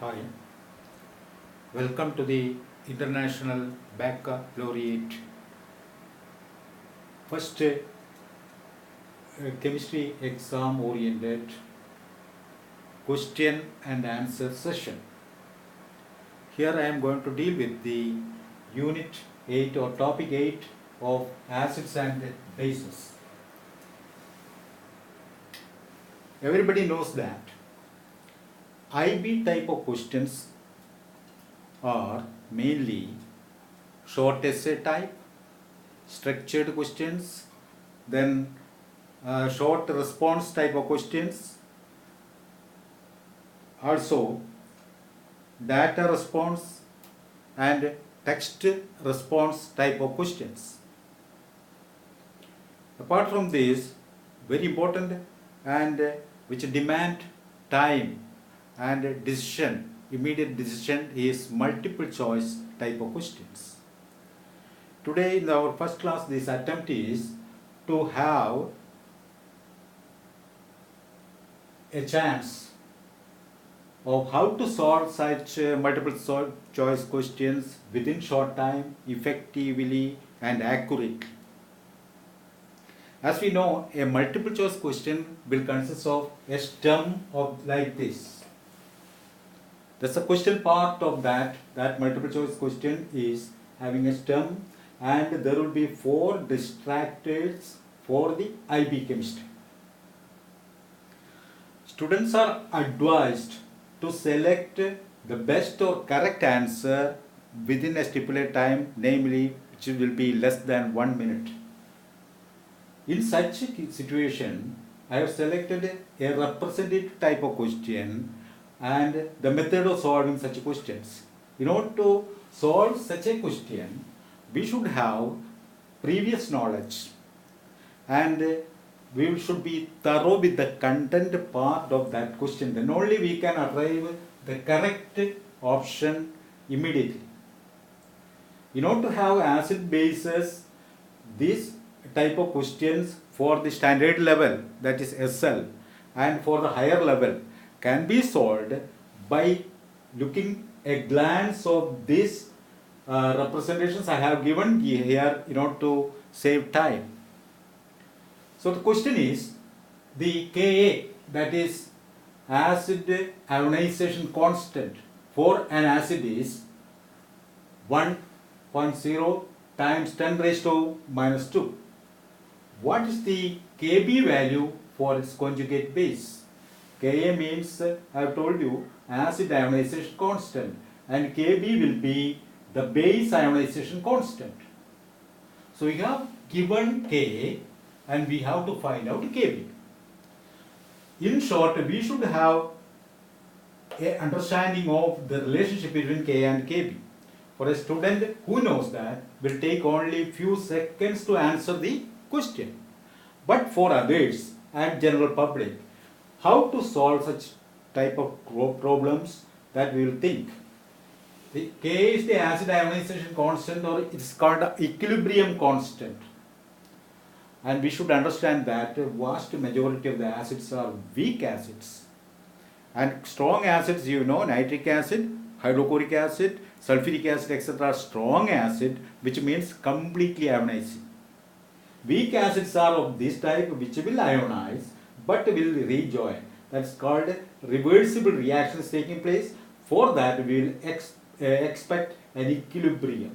Hi, welcome to the International Baccalaureate first chemistry exam oriented question and answer session. Here I am going to deal with the unit 8 or topic 8 of acids and bases. Everybody knows that IB type of questions are mainly short essay type, structured questions, then short response type of questions, also data response and text response type of questions. Apart from this, very important and which demand time and decision, immediate decision is multiple choice type of questions. Today in our first class, this attempt is to have a chance of how to solve such multiple choice questions within short time, effectively and accurately. As we know, a multiple choice question will consist of a stem of like this. That's the question part of that multiple choice question is having a stem, and there will be 4 distractors for the IB chemistry. Students are advised to select the best or correct answer within a stipulated time, namely which will be less than 1 minute. In such a situation, I have selected a representative type of question and the method of solving such questions. In order to solve such a question, we should have previous knowledge and we should be thorough with the content part of that question. Then only we can arrive the correct option immediately. In order to have acid bases, this type of questions for the standard level, that is SL, and for the higher level can be solved by looking a glance of these representations I have given here in order to save time. So the question is the Ka, that is acid ionization constant for an acid is 1.0 times 10 raised to minus 2. What is the Kb value for its conjugate base? Ka means, I have told you, acid ionization constant, and Kb will be the base ionization constant. So we have given Ka and we have to find out Kb. In short, we should have an understanding of the relationship between Ka and Kb. For a student who knows that, will take only few seconds to answer the question. But for others and general public, how to solve such type of problems, that we will think. The K is the acid ionization constant, or it is called the equilibrium constant. And we should understand that the vast majority of the acids are weak acids. And strong acids, you know, nitric acid, hydrochloric acid, sulfuric acid, etc. are strong acid, which means completely ionizing. Weak acids are of this type which will ionize but will rejoin. That's called reversible reactions taking place. For that we will expect an equilibrium.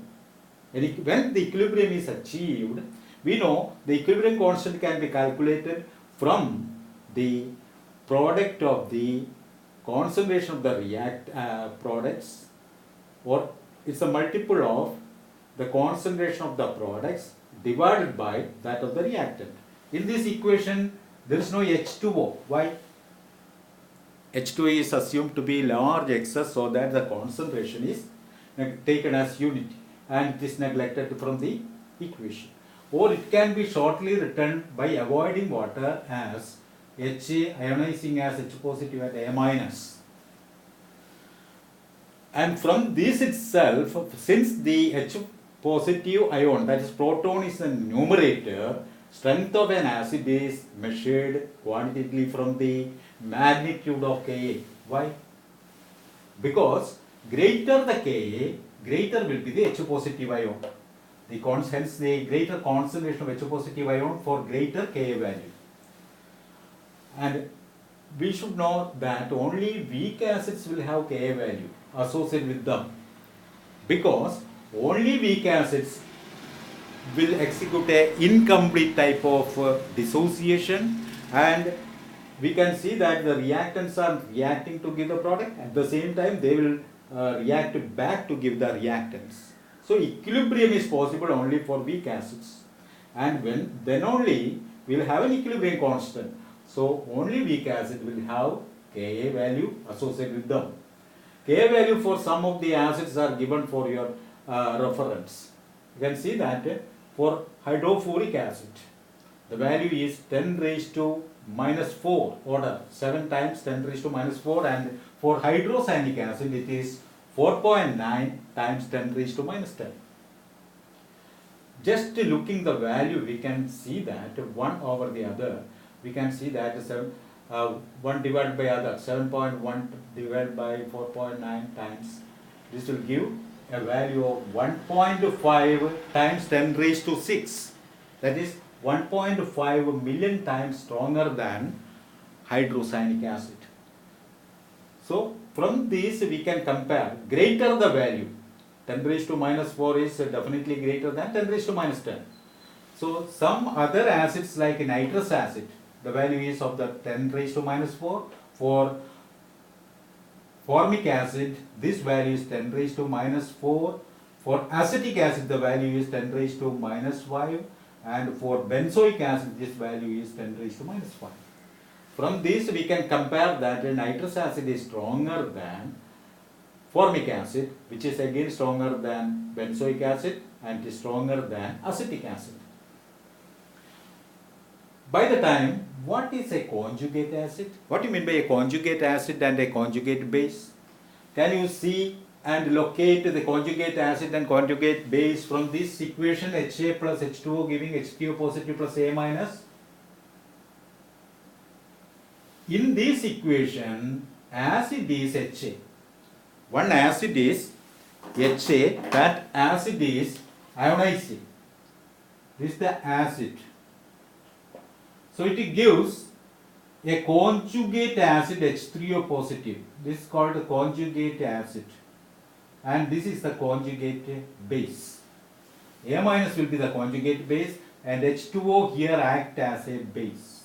When the equilibrium is achieved, we know the equilibrium constant can be calculated from the product of the concentration of the products, or it's a multiple of the concentration of the products divided by that of the reactant. In this equation, there is no H2O. Why? H2O is assumed to be large excess, so that the concentration is taken as unity and it is neglected from the equation. Or it can be shortly written by avoiding water as Ha ionizing as H positive and A minus. And from this itself, since the H positive ion, that is proton, is the numerator, strength of an acid is measured quantitatively from the magnitude of Ka. Why? because greater the Ka, greater will be the H positive ion. Hence the greater concentration of H positive ion for greater Ka value. And we should know that only weak acids will have Ka value associated with them, because only weak acids will execute a incomplete type of dissociation, and we can see that the reactants are reacting to give the product. At the same time, they will react back to give the reactants. So equilibrium is possible only for weak acids, and then only we will have an equilibrium constant. So only weak acid will have Ka value associated with them. Ka value for some of the acids are given for your reference. You can see that for hydrofluoric acid, the value is 10 raised to minus 4 order, 7 times 10 raised to minus 4, and for hydrocyanic acid it is 4.9 times 10 raised to minus 10. Just looking the value, we can see that one over the other, we can see that 1 divided by other, 7.1 divided by 4.9 times, this will give a value of 1.5 times 10 raised to 6. That is 1.5 million times stronger than hydrocyanic acid. So from this we can compare, greater the value, 10 raised to minus 4 is definitely greater than 10 raised to minus 10. So some other acids like nitrous acid, the value is of the 10 raised to minus 4. For formic acid, this value is 10 raised to minus 4. For acetic acid, the value is 10 raised to minus 5. And for benzoic acid, this value is 10 raised to minus 5. From this, we can compare that nitrous acid is stronger than formic acid, which is again stronger than benzoic acid and is stronger than acetic acid. By the time, what is a conjugate acid? What do you mean by a conjugate acid and a conjugate base? Can you see and locate the conjugate acid and conjugate base from this equation, Ha plus H2O giving H2O positive plus A minus? In this equation, acid is Ha. One acid is Ha, that acid is ionizing. This is the acid. So it gives a conjugate acid H3O positive. This is called the conjugate acid. And this is the conjugate base. A minus will be the conjugate base, and H2O here act as a base.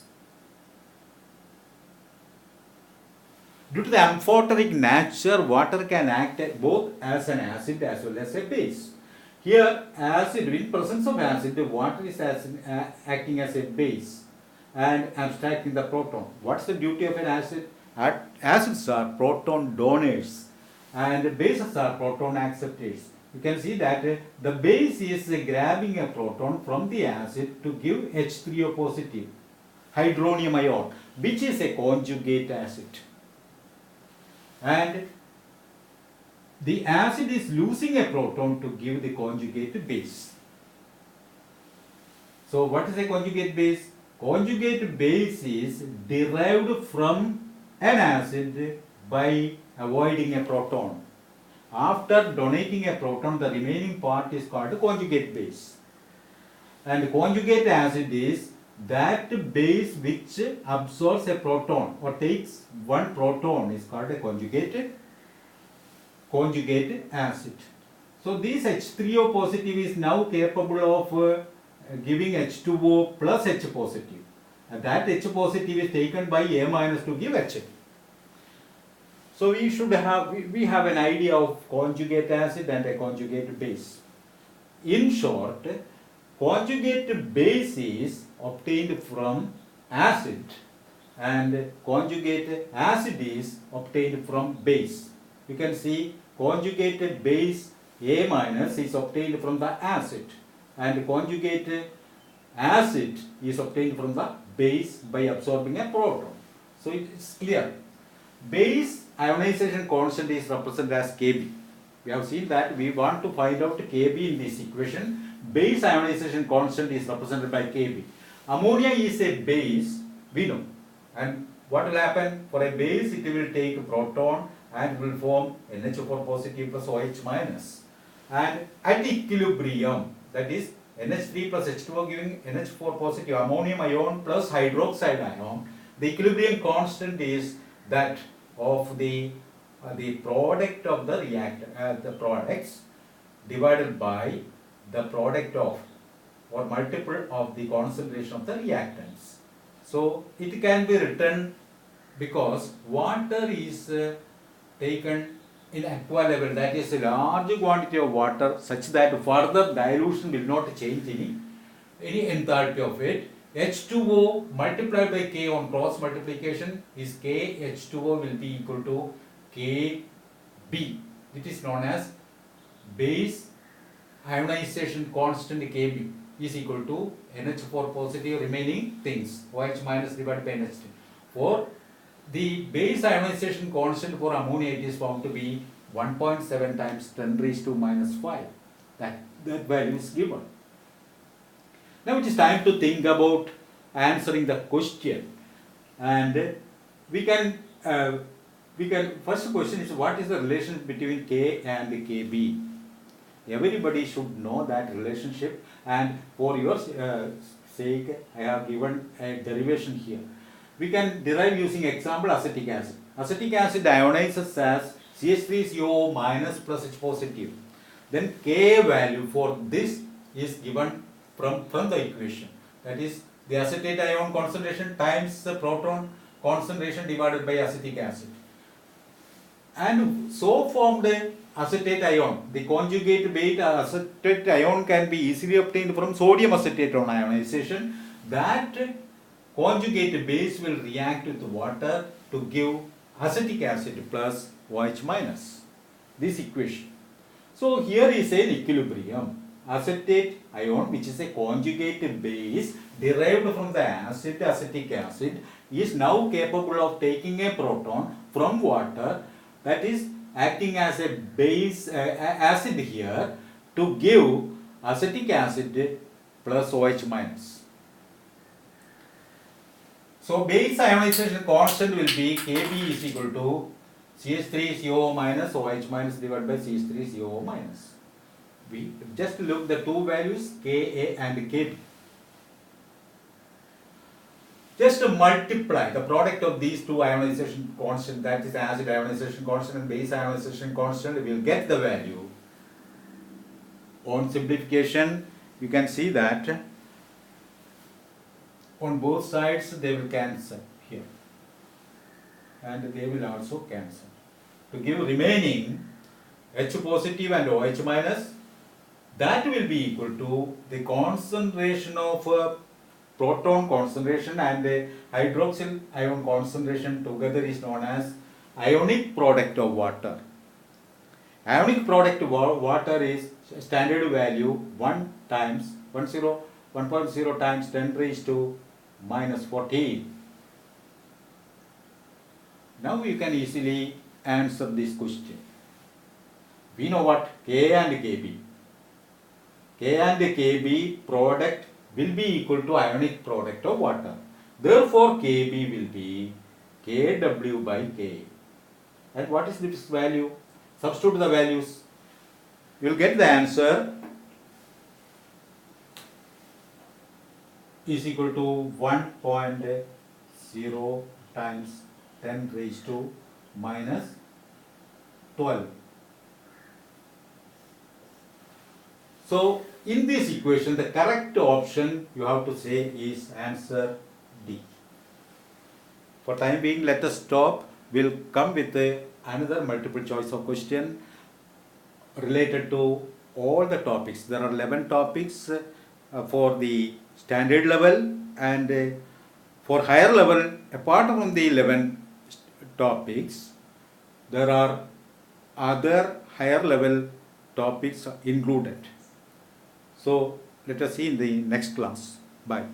Due to the amphoteric nature, water can act both as an acid as well as a base. Here, acid, in presence of acid, the water is acting as a base and abstracting the proton. What's the duty of an acid? Acids are proton donors and bases are proton acceptors. You can see that the base is grabbing a proton from the acid to give H3O positive, hydronium ion, which is a conjugate acid. And the acid is losing a proton to give the conjugate base. So what is a conjugate base? Conjugate base is derived from an acid by avoiding a proton. After donating a proton, the remaining part is called conjugate base. And conjugate acid is that base which absorbs a proton or takes one proton is called a conjugate acid. So this H3O positive is now capable of giving H2O plus H positive, and that H positive is taken by A minus to give H. So we have an idea of conjugate acid and a conjugate base. In short, conjugate base is obtained from acid and conjugate acid is obtained from base. You can see conjugated base A minus is obtained from the acid, and conjugate acid is obtained from the base by absorbing a proton. So it is clear. Base ionization constant is represented as Kb. We have seen that we want to find out Kb in this equation. Base ionization constant is represented by Kb. Ammonia is a base, we know. And what will happen? For a base, it will take a proton and will form NH4 positive plus OH minus. And at equilibrium, that is NH3 plus H2O giving NH4 positive ammonium ion plus hydroxide ion, the equilibrium constant is that of the product of the reactor, the products divided by the product of or multiple of the concentration of the reactants. So it can be written because water is taken in aqua level, that is a large quantity of water such that further dilution will not change any enthalpy of it. H2O multiplied by K on cross multiplication is K H2O will be equal to Kb. It is known as base ionization constant Kb is equal to NH4 positive remaining things OH minus divided by NH3. For the base ionization constant for ammonia, it is found to be 1.7 times 10 raised to minus 5. That value is given. Now it is time to think about answering the question, and we can first question is, what is the relation between K and Kb? Everybody should know that relationship, and for your sake I have given a derivation here. We can derive using example acetic acid. Acetic acid ionizes as CH3CO minus plus H positive. Then K value for this is given from the equation. That is the acetate ion concentration times the proton concentration divided by acetic acid. And so formed acetate ion, the conjugate base acetate ion can be easily obtained from sodium acetate ionization. That conjugate base will react with water to give acetic acid plus OH minus. This equation. So here is an equilibrium. Acetate ion, which is a conjugate base derived from the acid, acetic acid, is now capable of taking a proton from water, that is acting as a base acid here, to give acetic acid plus OH minus. So base ionization constant will be Kb is equal to CH3CO minus OH minus divided by CH3CO minus. We just look the two values Ka and Kb. Just multiply the product of these two ionization constant, that is acid ionization constant and base ionization constant, we will get the value. On simplification, you can see that on both sides they will cancel here, and they will also cancel to give remaining H positive and OH minus. That will be equal to the concentration of proton concentration and hydroxyl ion concentration together is known as ionic product of water. Ionic product of water is standard value 1 times 1.0 times 10 raised to minus 14. Now you can easily answer this question. We know what K and Kb. K and Kb product will be equal to ionic product of water. Therefore Kb will be Kw by Ka. And what is this value? Substitute the values. You will get the answer is equal to 1.0 times 10 raised to minus 12. So in this equation, the correct option you have to say is answer D. For time being, let us stop. We'll come with another multiple choice of question related to all the topics. There are 11 topics for the standard level, and for higher level, apart from the 11 topics, there are other higher level topics included. So let us see in the next class. Bye.